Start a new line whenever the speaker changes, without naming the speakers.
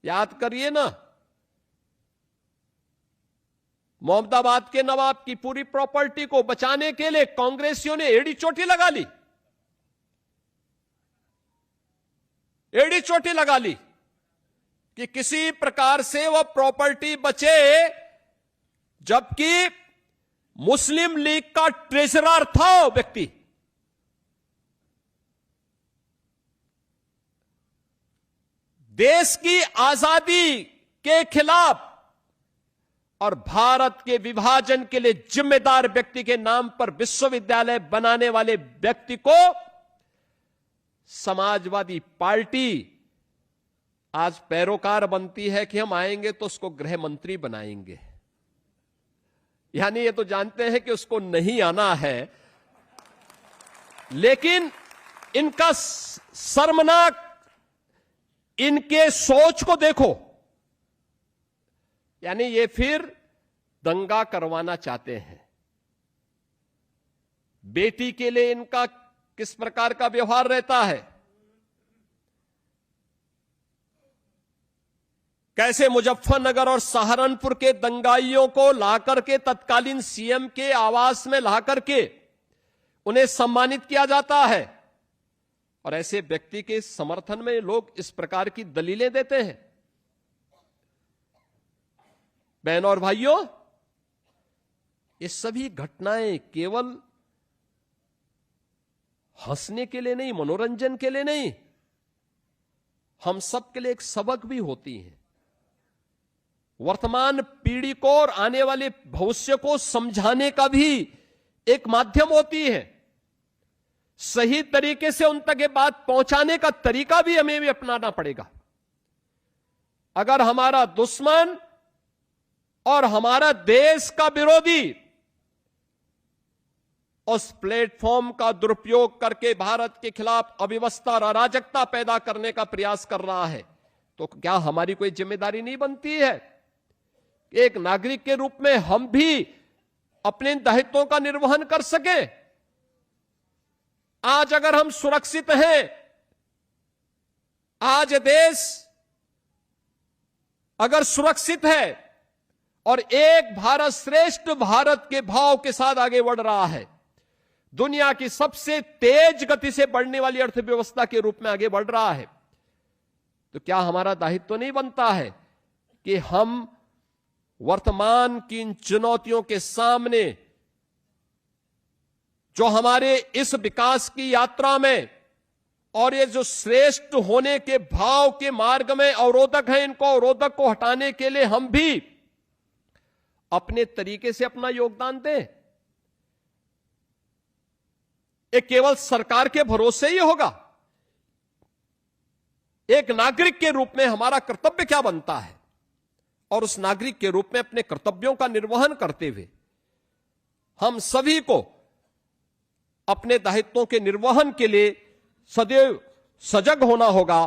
याद करिए ना, मोहम्मदाबाद के नवाब की पूरी प्रॉपर्टी को बचाने के लिए कांग्रेसियों ने एड़ी चोटी लगा ली, एड़ी चोटी लगा ली कि किसी प्रकार से वह प्रॉपर्टी बचे, जबकि मुस्लिम लीग का ट्रेजरर था वो व्यक्ति। देश की आजादी के खिलाफ और भारत के विभाजन के लिए जिम्मेदार व्यक्ति के नाम पर विश्वविद्यालय बनाने वाले व्यक्ति को समाजवादी पार्टी आज पैरोकार बनती है कि हम आएंगे तो उसको गृह मंत्री बनाएंगे। यानी ये तो जानते हैं कि उसको नहीं आना है, लेकिन इनका शर्मनाक, इनके सोच को देखो। यानी ये फिर दंगा करवाना चाहते हैं। बेटी के लिए इनका किस प्रकार का व्यवहार रहता है, कैसे मुजफ्फरनगर और सहारनपुर के दंगाइयों को लाकर के तत्कालीन सीएम के आवास में लाकर के उन्हें सम्मानित किया जाता है, और ऐसे व्यक्ति के समर्थन में लोग इस प्रकार की दलीलें देते हैं। बहनों और भाइयों, ये सभी घटनाएं केवल हंसने के लिए नहीं, मनोरंजन के लिए नहीं, हम सब के लिए एक सबक भी होती हैं। वर्तमान पीढ़ी को और आने वाले भविष्य को समझाने का भी एक माध्यम होती है। सही तरीके से उन तक ये बात पहुंचाने का तरीका भी हमें भी अपनाना पड़ेगा। अगर हमारा दुश्मन और हमारा देश का विरोधी उस प्लेटफॉर्म का दुरुपयोग करके भारत के खिलाफ अव्यवस्था और अराजकता पैदा करने का प्रयास कर रहा है, तो क्या हमारी कोई जिम्मेदारी नहीं बनती है? एक नागरिक के रूप में हम भी अपने दायित्वों का निर्वहन कर सकें। आज अगर हम सुरक्षित हैं, आज देश अगर सुरक्षित है और एक भारत श्रेष्ठ भारत के भाव के साथ आगे बढ़ रहा है, दुनिया की सबसे तेज गति से बढ़ने वाली अर्थव्यवस्था के रूप में आगे बढ़ रहा है, तो क्या हमारा दायित्व नहीं बनता है कि हम वर्तमान की इन चुनौतियों के सामने, जो हमारे इस विकास की यात्रा में और ये जो श्रेष्ठ होने के भाव के मार्ग में अवरोधक हैं, इनको अवरोधक को हटाने के लिए हम भी अपने तरीके से अपना योगदान दें। ये केवल सरकार के भरोसे ही होगा। एक नागरिक के रूप में हमारा कर्तव्य क्या बनता है, और उस नागरिक के रूप में अपने कर्तव्यों का निर्वहन करते हुए हम सभी को अपने दायित्वों के निर्वहन के लिए सदैव सजग होना होगा।